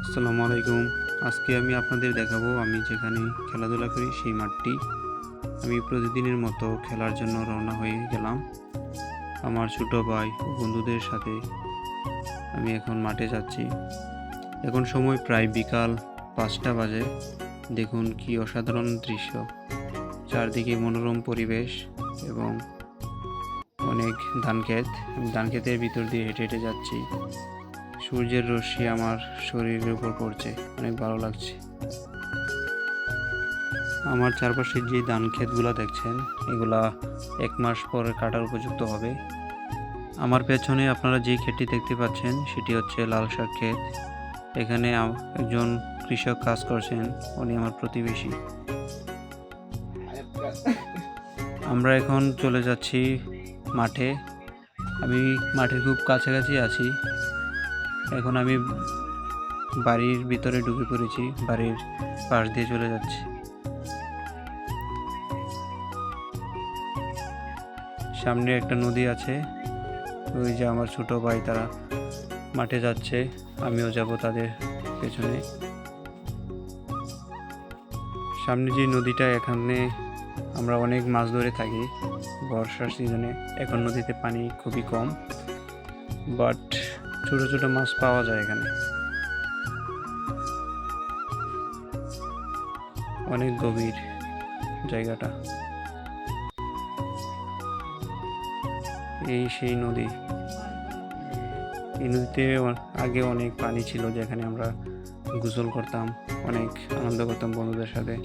আসসালামু আলাইকুম। আজকে আমি আপনাদের দেখাবো আমি যেখানে খেলাধুলা করি সেই মাঠটি। আমি প্রতিদিনের মতো খেলার জন্য রওনা হয়ে গেলাম। আমার ছোট ভাই ও বন্ধুদের সাথে আমি এখন মাঠে যাচ্ছি। এখন সময় প্রায় বিকাল ৫টা বাজে। দেখুন কি অসাধারণ দৃশ্য। চারদিকে মনোরম পরিবেশ এবং অনেক ধানক্ষেত। আমি ধানক্ষেতের ভিতর দিয়ে হেঁটে হেঁটে যাচ্ছি। সূর্যের রশ্মি আমার শরীরের উপর পড়ছে, অনেক ভালো লাগছে। আমার চারপাশে যে ধান ক্ষেতগুলো দেখছেন এগুলা ১ মাস পরে কাটার উপযুক্ত হবে। আমার পেছনে আপনারা যে ক্ষেতটি দেখতে পাচ্ছেন সেটি হচ্ছে লাল শাক ক্ষেত। এখানে একজন কৃষক কাজ করছেন, উনি আমার প্রতিবেশী। আমরা এখন চলে যাচ্ছি মাঠে। আমি মাঠের খুব কাছাকাছি আছি। এখন আমি বাড়ির ভিতরে ঢুকে পড়েছি, বাড়ির পাশ দিয়ে চলে যাচ্ছি। সামনে একটা নদী আছে, ওই যে আমার ছোট ভাই তারা মাঠে যাচ্ছে, আমিও যাব তাদের পেছনে। সামনে যে নদীটা, এখানে আমরা অনেক মাছ ধরে থাকি বর্ষার সিজনে। এখন নদীতে পানি খুবই কম, বাট ছোট ছোট মাছ পাওয়া যায় এখানে। অনেক গভীর জায়গাটা। এই সেই নদী। এই নদীতে আগে অনেক পানি ছিল, যেখানে আমরা গোসল করতাম, অনেক আনন্দ করতাম বন্ধুদের সাথে।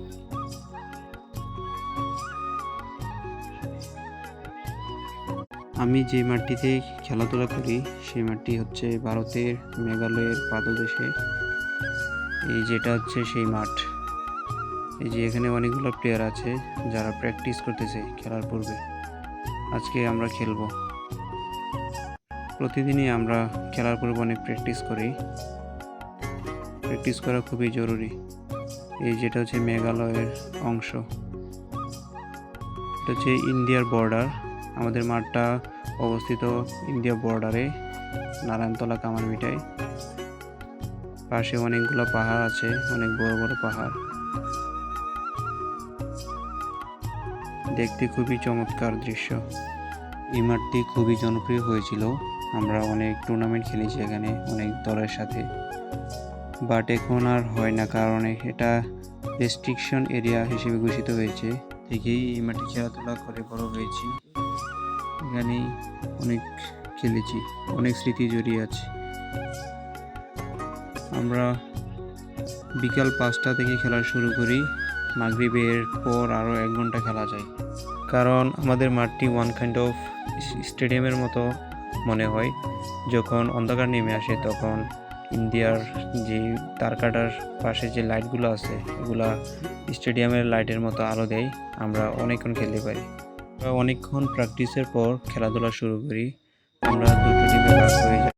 আমি যে মাঠটিতে খেলাধুলা করি সেই মাঠটি হচ্ছে ভারতের মেঘালয়ের পাদদেশে। এই যেটা হচ্ছে সেই মাঠ। এই যে এখানে অনেকগুলো প্লেয়ার আছে যারা প্র্যাকটিস করতেছে খেলার পূর্বে। আজকে আমরা খেলবো। প্রতিদিনই আমরা খেলার পূর্বে অনেক প্র্যাকটিস করি। প্র্যাকটিস করা খুবই জরুরি। এই যেটা হচ্ছে মেঘালয়ের অংশ, এটা হচ্ছে ইন্ডিয়ার বর্ডার। আমাদের মাঠটা অবস্থিত ইন্ডিয়া বর্ডারে, নারায়ণতলা কামারভিটায়। পাশে অনেকগুলো পাহাড় আছে, অনেক বড় বড় পাহাড়। দেখতে খুবই চমৎকার দৃশ্য। এই মাঠটি খুবই জনপ্রিয় হয়েছিল। আমরা অনেক টুর্নামেন্ট খেলেছি এখানে অনেক দলের সাথে, বাট এখন আর হয় না, কারণ এটা রেস্ট্রিকশন এরিয়া হিসেবে ঘোষিত হয়েছে। থেকেই এই মাঠে খেলাধুলা করে বড় হয়েছি। এখানে অনেক খেলেছি, অনেক স্মৃতি জড়িয়ে আছে। আমরা বিকাল 5টা থেকে খেলা শুরু করি, মাগরিবের পর আরও 1 ঘন্টা খেলা যায়। কারণ আমাদের মাঠটি ওয়ান কাইন্ড অফ স্টেডিয়ামের মতো মনে হয়। যখন অন্ধকার নেমে আসে তখন ইন্ডিয়ার যে তারকাটার পাশে যে লাইটগুলো আছে এগুলা স্টেডিয়ামের লাইটের মতো আলো দেয়। আমরা অনেকক্ষণ খেলতে পারি। আমরা অনেকক্ষণ প্র্যাকটিসের পর খেলাধুলা শুরু করি। আমরা দুটো টিমে ভাগ হয়ে যাই।